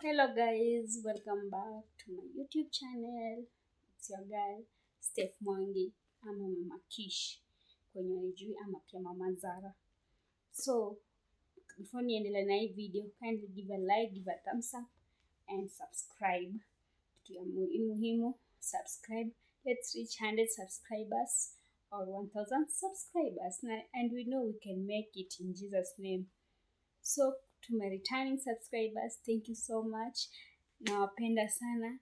Hello guys, welcome back to my YouTube channel. It's your girl Steph Mwangi ama Mama Kish kwenye wanijui ama pia Mama Zara. So before niendelee na hii video, kindly give a like, give a thumbs up and subscribe. Kitu ya muhimu, subscribe. Let's reach 100 subscribers or 1000 subscribers and we know we can make it in Jesus name. So to my returning subscribers, thank you so much. Nawapenda sana.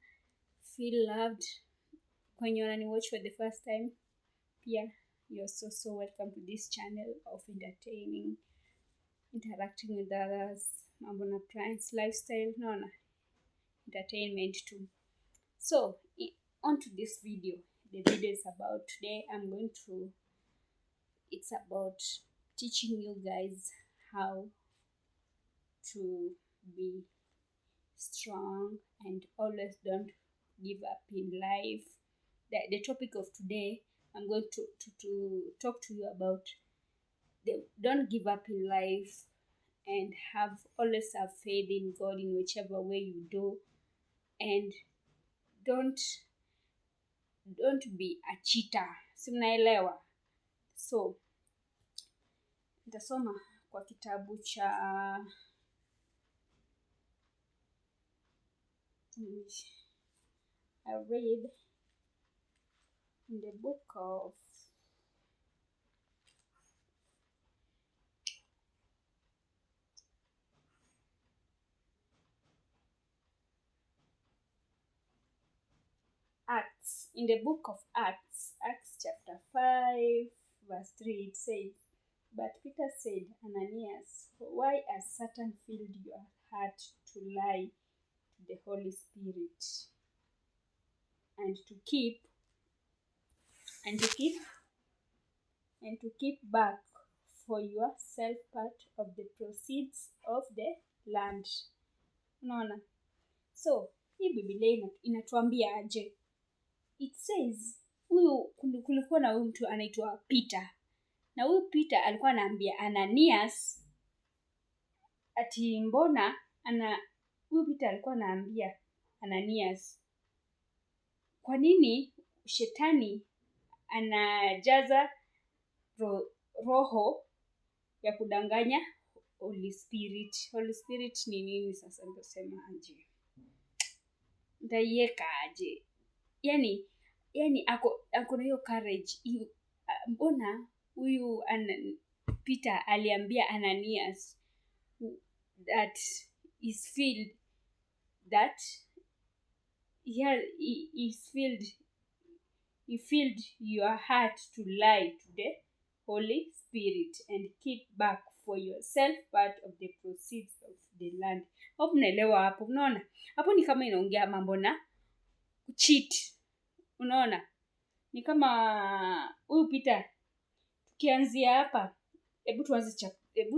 Feel loved. Kwenye watch for the first time, pia you're so welcome to this channel of entertaining, interacting with others, mambo na plans, lifestyle, naona entertainment too. So on to this video. The video is about today. It's about teaching you guys how to be strong and always don't give up in life. The topic of today, I'm going to talk to you about don't give up in life and always have faith in God in whichever way you do, and don't be a cheater. Si mnaelewa? So nitasoma kwa kitabu cha I read in the book of Acts. In the book of Acts chapter 5, verse 3, it says, "But Peter said, Ananias, why has Satan filled your heart to lie to the Holy Spirit and to keep back for yourself part of the proceeds of the land?" Unaona? So hii Biblia inatuambia aje? It says kulikuwa na huyu mtu anaitwa Peter, na huyu Peter alikuwa anaambia Ananias ati mbona huyu Peter alikuwa anaambia Ananias, kwa nini shetani anajaza roho ya kudanganya Holy Spirit? Holy Spirit ni nini sasa? Nitasema aje? Ndaiweka aje? Yani ako na hiyo courage. Mbona huyu Peter aliambia Ananias that is filled, that he filled your heart to lie to the Holy Spirit and keep back for yourself part of the proceeds of the land. Hapo unaelewa hapo? Unaona? Hapo ni kama inaongea mambo na cheat. Unaona? Ni kama huyu Peter, tukianzia hapa, hebu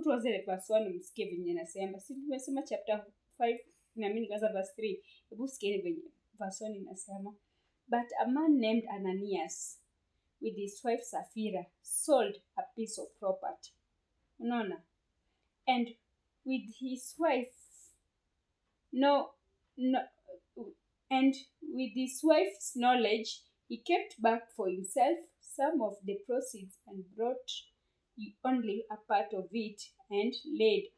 tuanze verse 1 msikie venye nasema. Si tumesema chapter 5 na mimi nikaanza verse 3. Hebu sikie venye verse 1 inasema. "But a man named Ananias with his wife Sapphira sold a piece of property." Unaona? "And with his wife's knowledge, he kept back for himself some of the proceeds and brought only a part of it and laid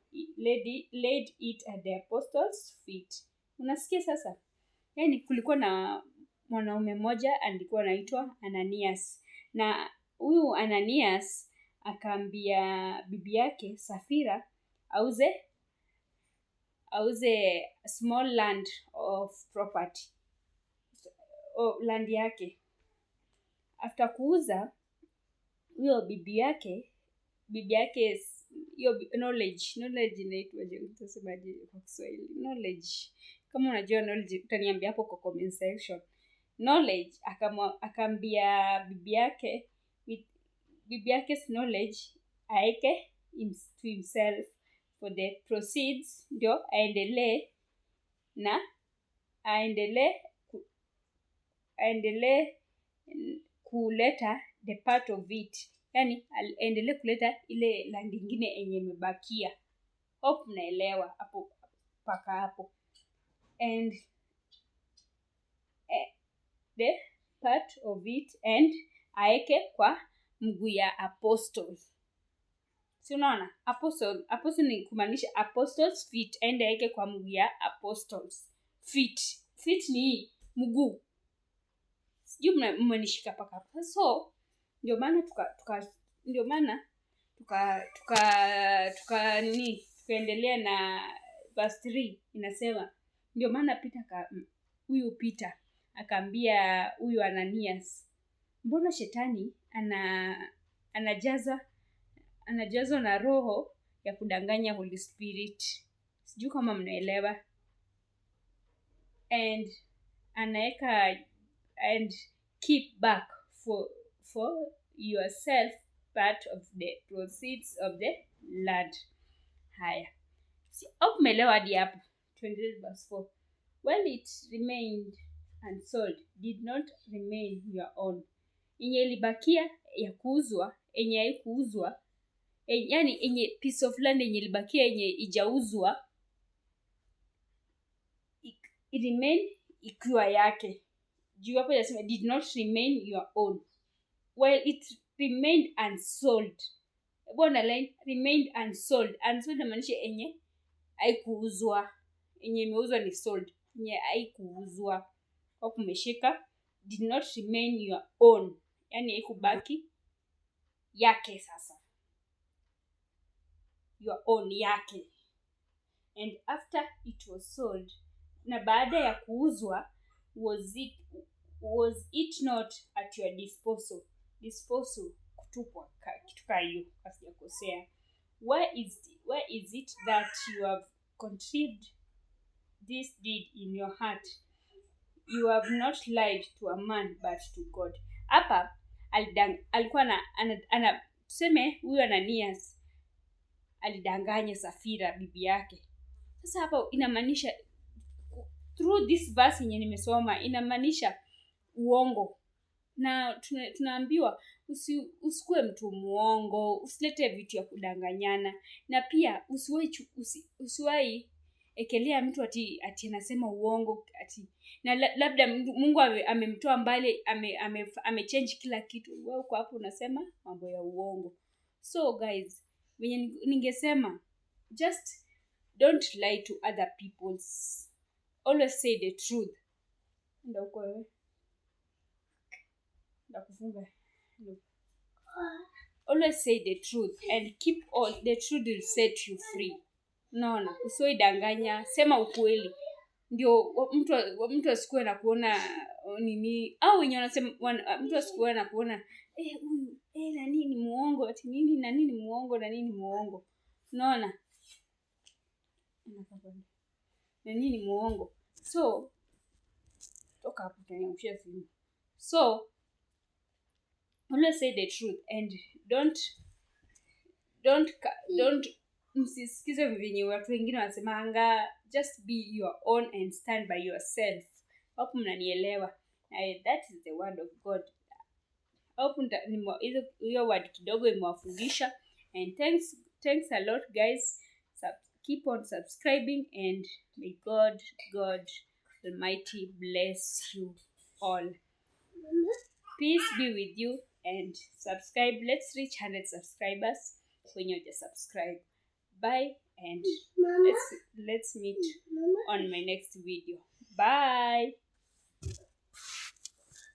it at the apostles' feet." Unasikia sasa? Yani kulikuwa na mwanaume mmoja alikuwa anaitwa Ananias, na huyu Ananias akaambia bibi yake Sapphira auze small land of property, land yake. After kuuza, huyo bibi yake hiyo knowledge inaitwaje? Utasemaje kwa Kiswahili? Knowledge. Kama unajua knowledge utaniambia hapo kwa comment section. Knowledge akaambia bibi yake's knowledge aeke to himself for the proceeds, ndio aendelee kuleta the part of it. Yani aendelee kuleta ile land nyingine yenye imebakia. Hope naelewa hapo paka hapo. and the part of it and aeke kwa mguu ya apostle. Si unaona? Apostle ni kumaanisha apostles feet, and aeke kwa mguu ya apostles feet. Feet ni mguu. Sijui mmenishika paka hapa. So ndio maana tukaendelea na verse 3 inasema, ndio maana Peter akaambia huyu Ananias, mbona shetani anajazwa na roho ya kudanganya Holy Spirit. Sijui kama mnaelewa. And anaeka and keep back for yourself part of the proceeds of the land. Haya. Umeelewa hadi hapo? 28 verse 4. Well, it remained unsold, did not remain your own. Yenye ilibakia ya kuuzwa, yenye haikuuzwa, yani yenye piece of land yenye ilibakia yenye ijauzwa, it remained ikiwa yake. Juu hapo inasema did not remain your own. While it remained unsold. Bona line remained unsold. Unsold inamaanisha yenye haikuuzwa. Yenye imeuzwa ni sold. Yenye haikuuzwa. Hapo umeshika. Did not remain your own. Yani haikubaki yake sasa. Your own yake. And after it was sold, na baada ya kuuzwa, was it not at your disposal kutupwa kitu kama hiyo asijakosea. Where is it that you have conceived this deed in your heart? You have not lied to a man but to God. Hapa alikuwa tuseme huyu Ananias alidanganya Safira bibi yake. Sasa hapa inamaanisha through this verse yenye nimesoma inamaanisha uongo. Na tunaambiwa usikue mtu muongo, usilete vitu ya kudanganyana, na pia usiwahi ekelea mtu ati anasema uongo ati na labda Mungu amemtoa mbali, amechange kila kitu, wewe uko hapo unasema mambo ya uongo. So guys, ningesema just don't lie to other people. Always say the truth. Ndio uko wewe. Ndakufunga. Always say the truth and keep all the truth will set you free. Naona usiodanganya, sema ukweli. Ndio mtu asikue na kuona nini au wenye wanasema mtu asikue na kuona huyu na nini muongo ati nini na nini muongo na nini muongo. Naona na nini muongo. So toka hapo tunaonyesha simu. So always say the truth and don't msisikize venye watu wengine wanasemanga. Just be your own and stand by yourself. Hapo mnanielewa. That is the word of God. Hapo hiyo word kidogo imewafundisha. And thanks a lot guys. Keep on subscribing and may God Almighty bless you all. Peace be with you and subscribe. Let's reach 100 subscribers when you just subscribe. Bye and let's meet on my next video. Bye.